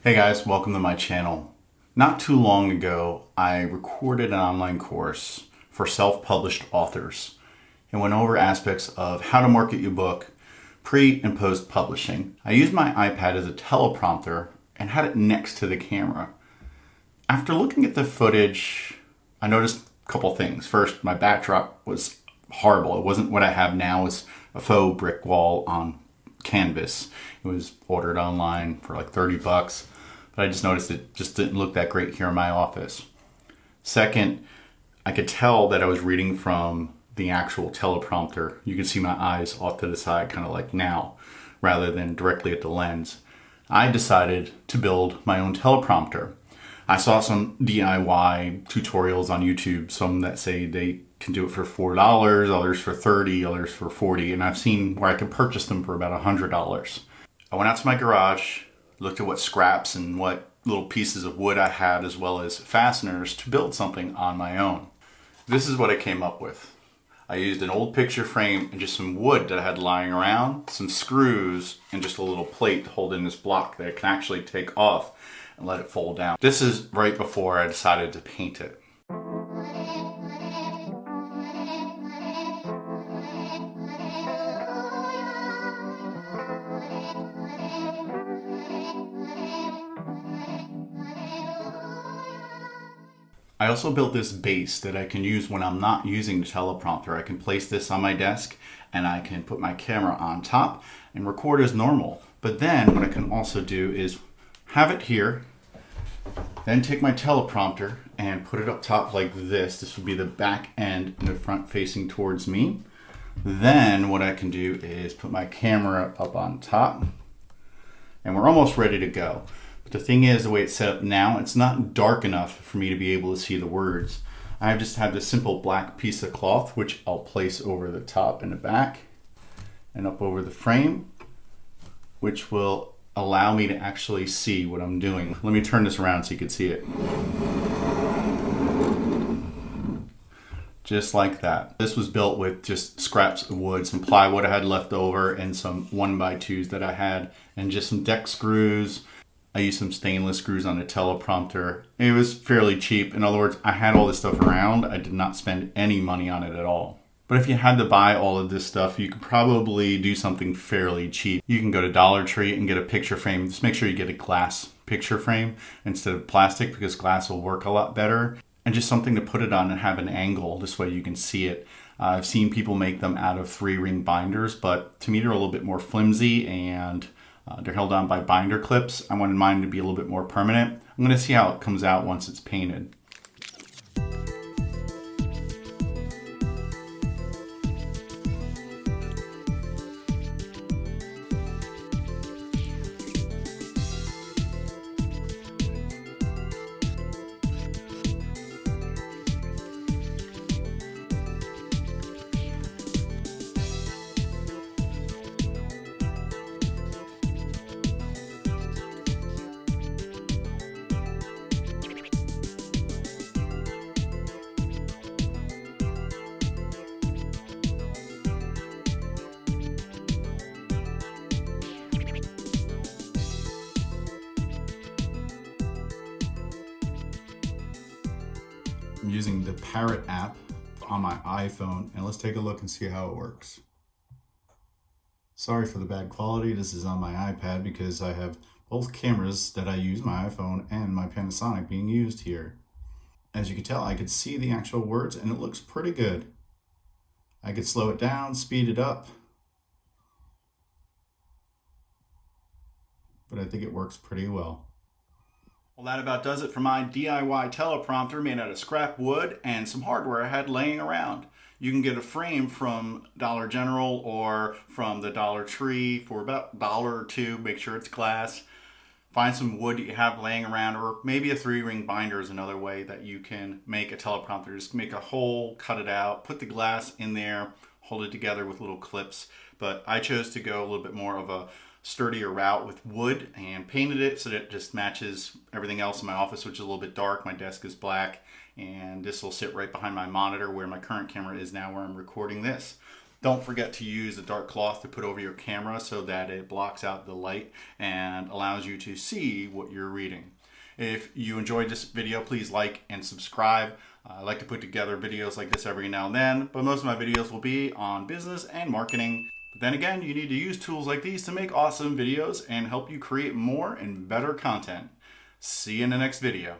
Hey guys, welcome to my channel. Not too long ago, I recorded an online course for self-published authors and went over aspects of how to market your book, pre and post publishing. I used my iPad as a teleprompter and had it next to the camera. After looking at the footage, I noticed a couple things. First, my backdrop was horrible. It wasn't what I have now. It's a faux brick wall on canvas. It was ordered online for like 30 bucks. But I just noticed it just didn't look that great here in my office. Second, I could tell that I was reading from the actual teleprompter. You can see my eyes off to the side, kind of like now, rather than directly at the lens. I decided to build my own teleprompter. I saw some DIY tutorials on YouTube, some that say they can do it for $4, others for $30, others for $40, and I've seen where I can purchase them for about $100. I went out to my garage, looked at what scraps and what little pieces of wood I had, as well as fasteners to build something on my own. This is what I came up with. I used an old picture frame and just some wood that I had lying around, some screws, and just a little plate to hold in this block that I can actually take off and let it fold down. This is right before I decided to paint it. I also built this base that I can use when I'm not using the teleprompter. I can place this on my desk and I can put my camera on top and record as normal. But then what I can also do is have it here, then take my teleprompter and put it up top like this. This would be the back end and the front facing towards me. Then what I can do is put my camera up on top and we're almost ready to go. The thing is, the way it's set up now, it's not dark enough for me to be able to see the words. I just have this simple black piece of cloth, which I'll place over the top and the back and up over the frame, which will allow me to actually see what I'm doing. Let me turn this around so you can see it. Just like that. This was built with just scraps of wood, some plywood I had left over, and some 1x2s that I had, and just some deck screws. I used some stainless screws on the teleprompter. It was fairly cheap. In other words, I had all this stuff around. I did not spend any money on it at all. But if you had to buy all of this stuff, you could probably do something fairly cheap. You can go to Dollar Tree and get a picture frame. Just make sure you get a glass picture frame instead of plastic, because glass will work a lot better. And just something to put it on and have an angle. This way you can see it. I've seen people make them out of 3-ring binders, but to me they're a little bit more flimsy and they're held on by binder clips. I wanted mine to be a little bit more permanent. I'm going to see how it comes out once it's painted. I'm using the Parrot app on my iPhone, and let's take a look and see how it works. Sorry for the bad quality. This is on my iPad because I have both cameras that I use, my iPhone and my Panasonic, being used here. As you can tell, I could see the actual words and it looks pretty good. I could slow it down, speed it up, but I think it works pretty well. Well, that about does it for my DIY teleprompter made out of scrap wood and some hardware I had laying around. You can get a frame from Dollar General or from the Dollar Tree for about $1 or $2. Make sure it's glass. Find some wood that you have laying around, or maybe a 3-ring binder is another way that you can make a teleprompter. Just make a hole, cut it out, put the glass in there, hold it together with little clips. But I chose to go a little bit more of a sturdier route with wood and painted it so that it just matches everything else in my office, which is a little bit dark. My desk is black, and this will sit right behind my monitor where my current camera is now, where I'm recording this. Don't forget to use a dark cloth to put over your camera so that it blocks out the light and allows you to see what you're reading. If you enjoyed this video, please like and subscribe. I like to put together videos like this every now and then, but most of my videos will be on business and marketing. But then again, you need to use tools like these to make awesome videos and help you create more and better content. See you in the next video.